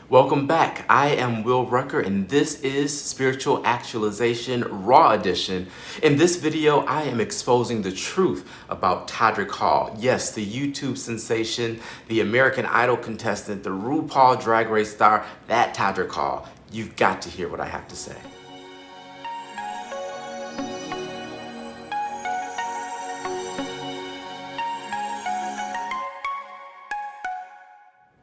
Welcome back. I am Will Rucker and this is Spiritual Actualization Raw Edition. In this video, I am exposing the truth about Todrick Hall. Yes, the YouTube sensation, the American Idol contestant, the RuPaul Drag Race star, that Todrick Hall. You've got to hear what I have to say.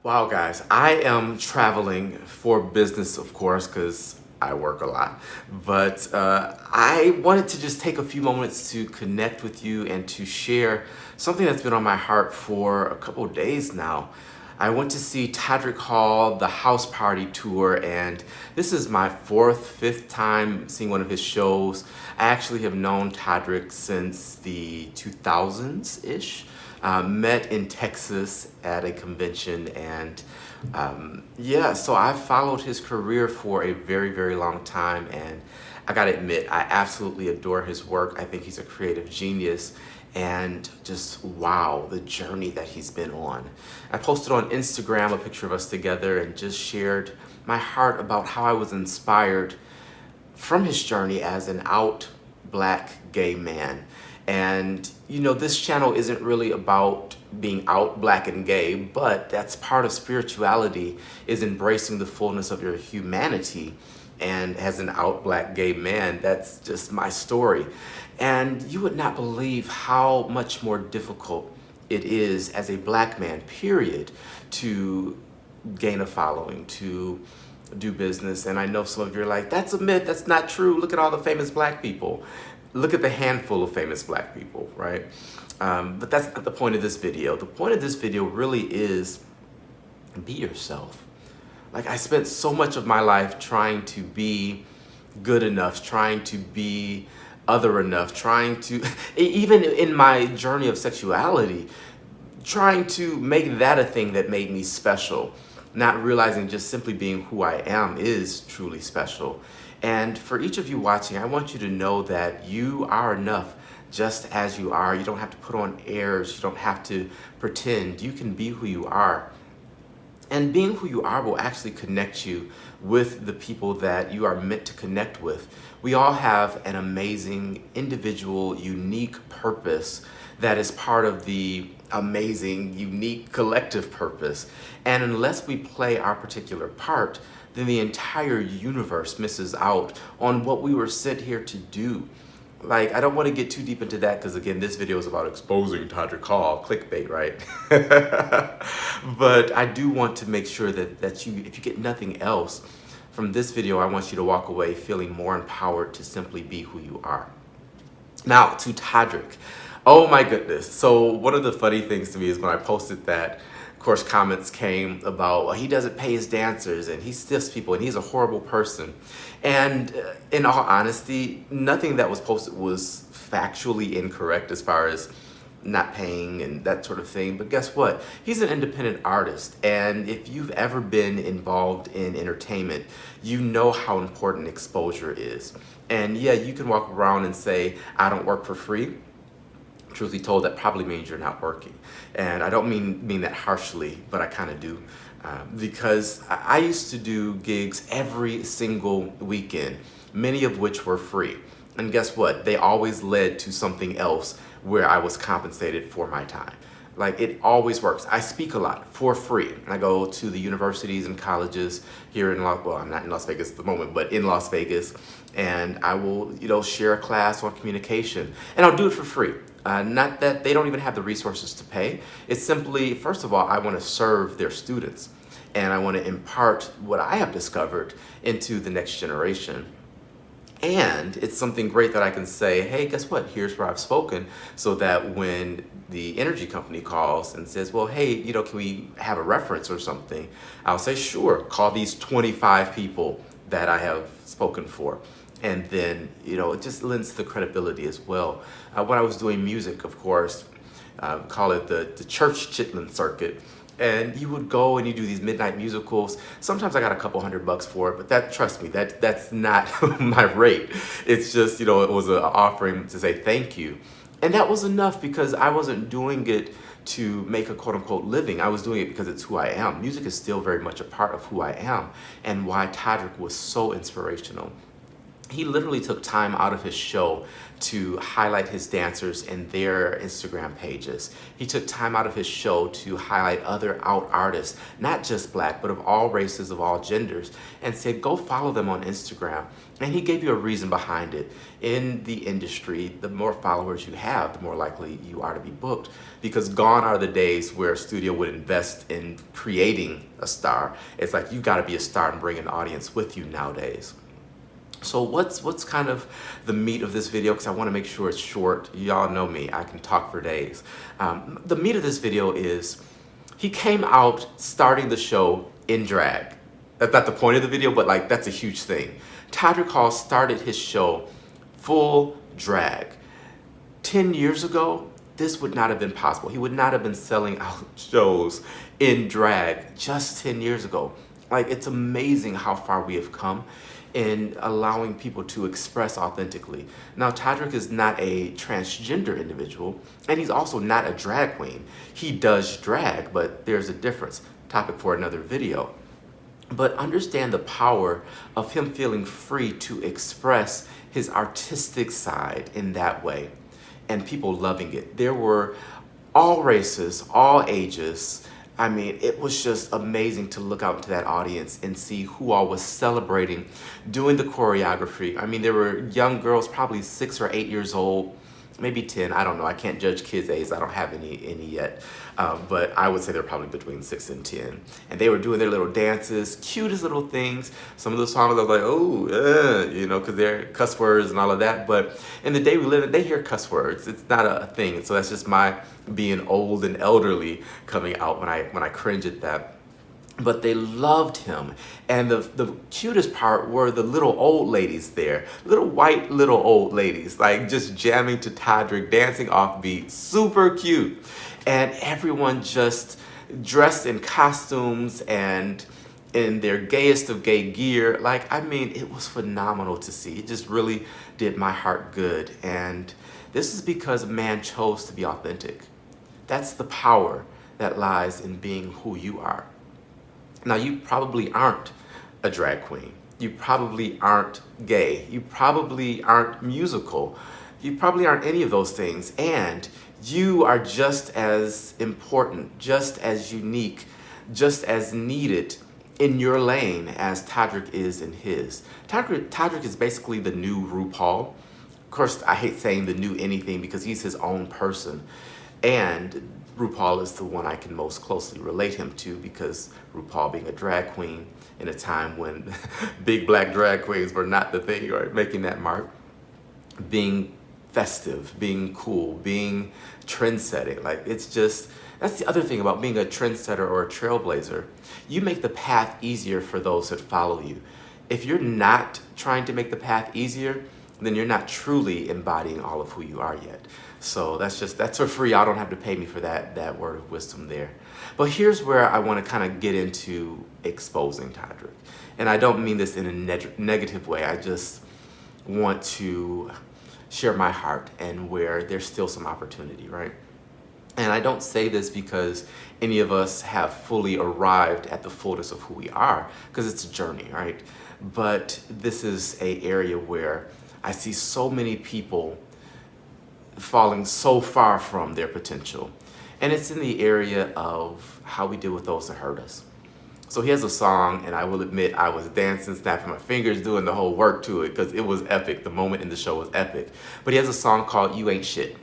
Wow, guys, I am traveling for business, of course, because I work a lot. But I wanted to just take a few moments to connect with you and to share something that's been on my heart for a couple of days now. I went to see Todrick Hall, the House Party tour, and this is my fifth time seeing one of his shows. I actually have known Todrick since the 2000s-ish. Met in Texas at a convention, and so I've followed his career for a very, very long time, and I gotta admit, I absolutely adore his work. I think he's a creative genius, and just wow, the journey that he's been on. I posted on Instagram a picture of us together and just shared my heart about how I was inspired from his journey as an out Black gay man. And you know, this channel isn't really about being out Black and gay, but that's part of spirituality, is embracing the fullness of your humanity. And as an out Black gay man, that's just my story. And you would not believe how much more difficult it is as a Black man, period, to gain a following, to do business. And I know some of you are like, that's a myth, that's not true. Look at all the famous Black people. Look at the handful of famous Black people, right? But that's not the point of this video. The point of this video really is be yourself. Like, I spent so much of my life trying to be good enough, trying to be other enough, trying to, even in my journey of sexuality, trying to make that a thing that made me special, not realizing just simply being who I am is truly special. And for each of you watching, I want you to know that you are enough just as you are. You don't have to put on airs. You don't have to pretend. You can be who you are. And being who you are will actually connect you with the people that you are meant to connect with. We all have an amazing, individual, unique purpose that is part of the amazing, unique, collective purpose. And unless we play our particular part, then the entire universe misses out on what we were sent here to do. Like, I don't want to get too deep into that because, again, this video is about exposing Todrick Hall, clickbait, right? But I do want to make sure that you, if you get nothing else from this video, I want you to walk away feeling more empowered to simply be who you are. Now, to Todrick. Oh my goodness. So one of the funny things to me is when I posted that, of course, comments came about, well, he doesn't pay his dancers and he stiffs people and he's a horrible person. And in all honesty, nothing that was posted was factually incorrect as far as not paying and that sort of thing. But guess what? He's an independent artist. And if you've ever been involved in entertainment, you know how important exposure is. And yeah, you can walk around and say, I don't work for free. Truthfully told, that probably means you're not working. And I don't mean that harshly, but I kind of do. Because I used to do gigs every single weekend, many of which were free. And guess what? They always led to something else where I was compensated for my time. Like, it always works. I speak a lot for free. I go to the universities and colleges here in I'm not in Las Vegas at the moment, but in Las Vegas. And I will, share a class on communication. And I'll do it for free. Not that they don't even have the resources to pay. It's simply, first of all, I want to serve their students. And I want to impart what I have discovered into the next generation. And it's something great that I can say, hey, guess what? Here's where I've spoken, so that when the energy company calls and says, well, hey, can we have a reference or something? I'll say, sure, call these 25 people that I have spoken for. And then, it just lends to the credibility as well. When I was doing music, of course, call it the church chitlin circuit. And you would go and you do these midnight musicals. Sometimes I got a couple $100 for it, but trust me, that's not my rate. It's just, it was an offering to say thank you. And that was enough because I wasn't doing it to make a quote-unquote living. I was doing it because it's who I am. Music is still very much a part of who I am, and why Todrick was so inspirational. He literally took time out of his show to highlight his dancers and their Instagram pages. He took time out of his show to highlight other out artists, not just Black, but of all races, of all genders, and said, go follow them on Instagram. And he gave you a reason behind it. In the industry, the more followers you have, the more likely you are to be booked, because gone are the days where a studio would invest in creating a star. It's like, you gotta be a star and bring an audience with you nowadays. So what's kind of the meat of this video, because I want to make sure it's short. Y'all know me, I can talk for days. The meat of this video is he came out starting the show in drag. That's not the point of the video, but like that's a huge thing. Todrick Hall started his show full drag. 10 years ago, this would not have been possible. He would not have been selling out shows in drag just 10 years ago. Like, it's amazing how far we have come in allowing people to express authentically. Now, Todrick is not a transgender individual, and he's also not a drag queen. He does drag, but there's a difference. Topic for another video. But understand the power of him feeling free to express his artistic side in that way, and people loving it. There were all races, all ages. I mean, it was just amazing to look out into that audience and see who all was celebrating, doing the choreography. I mean, there were young girls, probably 6 or 8 years old, maybe 10, I don't know. I can't judge kids' age, I don't have any yet. But I would say they're probably between 6 and 10. And they were doing their little dances, cutest little things. Some of the songs I was like, oh, yeah, you know, because they're cuss words and all of that. But in the day we live in, they hear cuss words. It's not a thing. And so that's just my being old and elderly coming out when I cringe at that. But they loved him. And the cutest part were the little old ladies there. Little white little old ladies, like just jamming to Todrick, dancing off beat, super cute. And everyone just dressed in costumes and in their gayest of gay gear. Like, I mean, it was phenomenal to see. It just really did my heart good. And this is because a man chose to be authentic. That's the power that lies in being who you are. Now, you probably aren't a drag queen. You probably aren't gay. You probably aren't musical. You probably aren't any of those things. And you are just as important, just as unique, just as needed in your lane as Todrick is in his. Todrick is basically the new RuPaul. Of course, I hate saying the new anything because he's his own person. And RuPaul is the one I can most closely relate him to, because RuPaul being a drag queen in a time when big Black drag queens were not the thing, right? Making that mark, being festive, being cool, being trendsetting. Like, it's just, that's the other thing about being a trendsetter or a trailblazer. You make the path easier for those that follow you. If you're not trying to make the path easier, then you're not truly embodying all of who you are yet. So that's for free. Y'all don't have to pay me for that word of wisdom there. But here's where I want to kind of get into exposing Todrick. And I don't mean this in a negative way. I just want to share my heart and where there's still some opportunity, right? And I don't say this because any of us have fully arrived at the fullness of who we are, because it's a journey, right? But this is an area where I see so many people falling so far from their potential. And it's in the area of how we deal with those that hurt us. So he has a song, and I will admit I was dancing, snapping my fingers, doing the whole work to it, because it was epic. The moment in the show was epic. But he has a song called You Ain't Shit.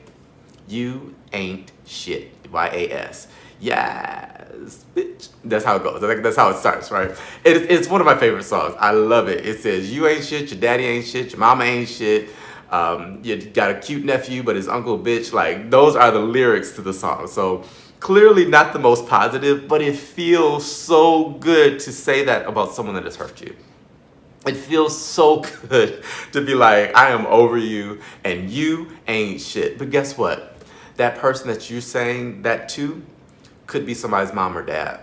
You Ain't Shit, Y-A-S. Yes, bitch. That's how it goes. That's how it starts, right? It's one of my favorite songs. I love it. It says, you ain't shit, your daddy ain't shit, your mama ain't shit. You got a cute nephew, but his uncle bitch. Like, those are the lyrics to the song. So clearly not the most positive, but it feels so good to say that about someone that has hurt you. It feels so good to be like, I am over you and you ain't shit. But guess what? That person that you're saying that to could be somebody's mom or dad.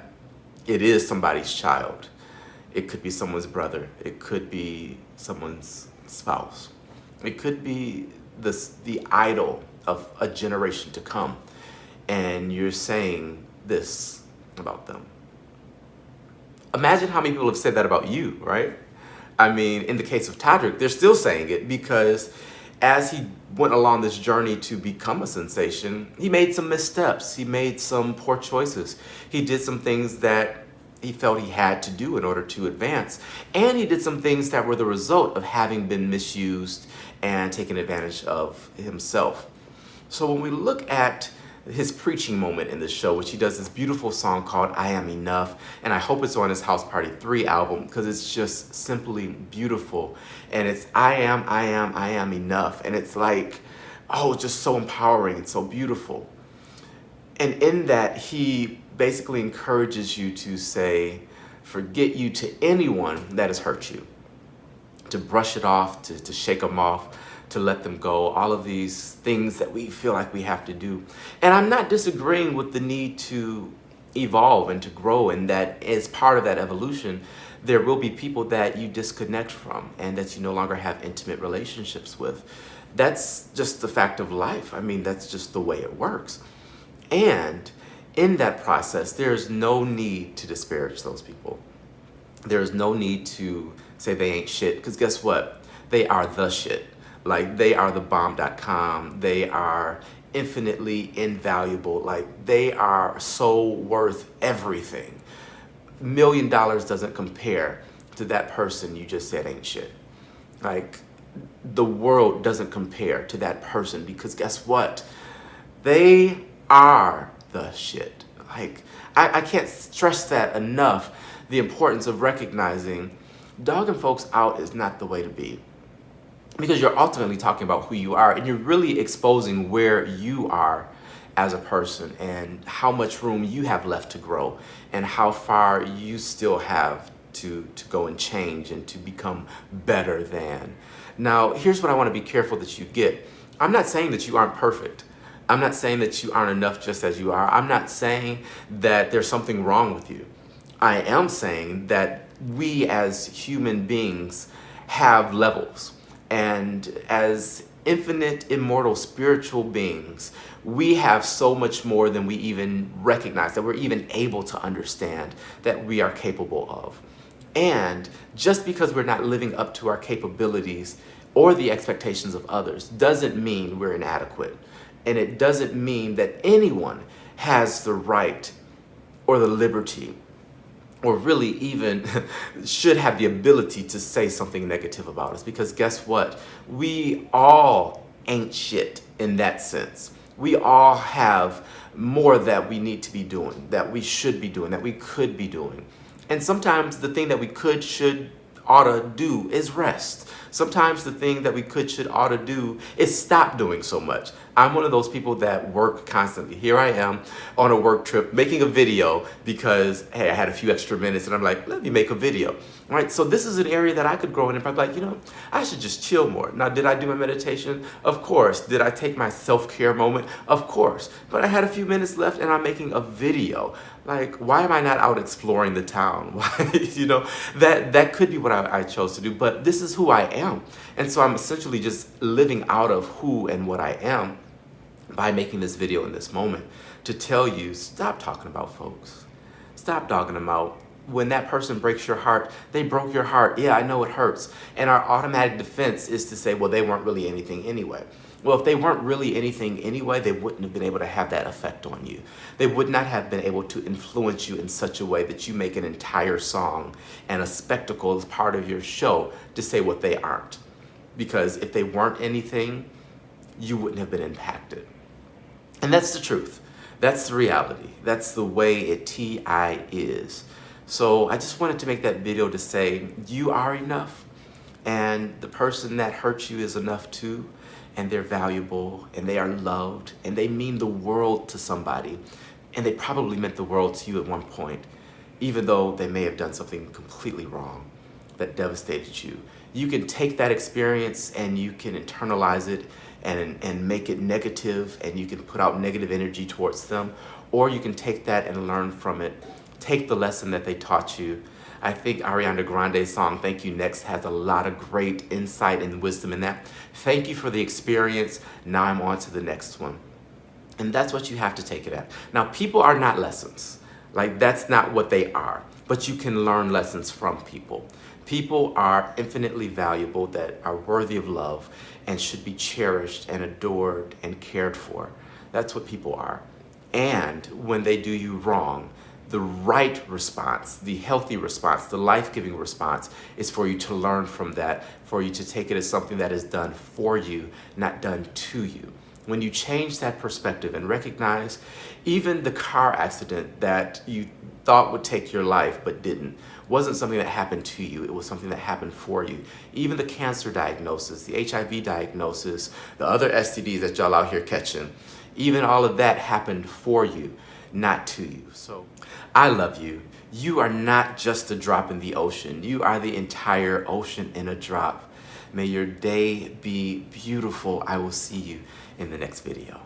It is somebody's child. It could be someone's brother. It could be someone's spouse. It could be the idol of a generation to come. and you're saying this about them. Imagine how many people have said that about you, right? I mean, in the case of Todrick, they're still saying it because as he went along this journey to become a sensation, he made some missteps. He made some poor choices. He did some things that he felt he had to do in order to advance. And he did some things that were the result of having been misused and taken advantage of himself. So when we look at his preaching moment in the show, which he does this beautiful song called I Am Enough, and I hope it's on his House Party 3 album because it's just simply beautiful. And it's I am enough. And it's like, oh, just so empowering and so beautiful. And in that, he basically encourages you to say, forget you to anyone that has hurt you, to brush it off, to shake them off, to let them go, all of these things that we feel like we have to do. And I'm not disagreeing with the need to evolve and to grow, and that as part of that evolution, there will be people that you disconnect from and that you no longer have intimate relationships with. That's just the fact of life. I mean, that's just the way it works. And in that process, there's no need to disparage those people. There's no need to say they ain't shit, because guess what? They are the shit. Like, they are the bomb.com. They are infinitely invaluable. Like, they are so worth everything. $1 million doesn't compare to that person you just said ain't shit. Like, the world doesn't compare to that person, because guess what? They are the shit. Like, I can't stress that enough, the importance of recognizing dogging folks out is not the way to be. Because you're ultimately talking about who you are, and you're really exposing where you are as a person and how much room you have left to grow and how far you still have to go and change and to become better than. Now, here's what I want to be careful that you get. I'm not saying that you aren't perfect. I'm not saying that you aren't enough just as you are. I'm not saying that there's something wrong with you. I am saying that we as human beings have levels. And as infinite, immortal, spiritual beings, we have so much more than we even recognize, that we're even able to understand that we are capable of. And just because we're not living up to our capabilities or the expectations of others doesn't mean we're inadequate. And it doesn't mean that anyone has the right or the liberty or really even should have the ability to say something negative about us. Because guess what? We all ain't shit in that sense. We all have more that we need to be doing, that we should be doing, that we could be doing. And sometimes the thing that we could, should, ought to do is rest. Sometimes the thing that we could, should, ought to do is stop doing so much. I'm one of those people that work constantly. Here I am on a work trip making a video because, hey, I had a few extra minutes and I'm like, let me make a video. Right? So this is an area that I could grow in and probably like, I should just chill more. Now, did I do my meditation? Of course. Did I take my self-care moment? Of course. But I had a few minutes left and I'm making a video. Like, why am I not out exploring the town? Why, that could be what I chose to do, but this is who I am. And so I'm essentially just living out of who and what I am by making this video in this moment to tell you, stop talking about folks. Stop dogging them out. When that person breaks your heart, they broke your heart. Yeah, I know it hurts. And our automatic defense is to say, well, they weren't really anything anyway. Well, if they weren't really anything anyway, they wouldn't have been able to have that effect on you. They would not have been able to influence you in such a way that you make an entire song and a spectacle as part of your show to say what they aren't. Because if they weren't anything, you wouldn't have been impacted. And that's the truth. That's the reality. That's the way it T.I. is. So I just wanted to make that video to say you are enough, and the person that hurt you is enough too, and they're valuable, and they are loved, and they mean the world to somebody, and they probably meant the world to you at one point, even though they may have done something completely wrong that devastated you. You can take that experience and you can internalize it and make it negative, and you can put out negative energy towards them, or you can take that and learn from it. Take the lesson that they taught you. I think Ariana Grande's song, Thank You Next, has a lot of great insight and wisdom in that. Thank you for the experience. Now I'm on to the next one. And that's what you have to take it at. Now, people are not lessons. Like, that's not what they are. But you can learn lessons from people. People are infinitely valuable, that are worthy of love and should be cherished and adored and cared for. That's what people are. And when they do you wrong, the right response, the healthy response, the life-giving response is for you to learn from that, for you to take it as something that is done for you, not done to you. When you change that perspective and recognize even the car accident that you thought would take your life but didn't, wasn't something that happened to you, it was something that happened for you. Even the cancer diagnosis, the HIV diagnosis, the other STDs that y'all out here catching, even all of that happened for you, not to you. So I love you. You are not just a drop in the ocean. You are the entire ocean in a drop. May your day be beautiful. I will see you in the next video.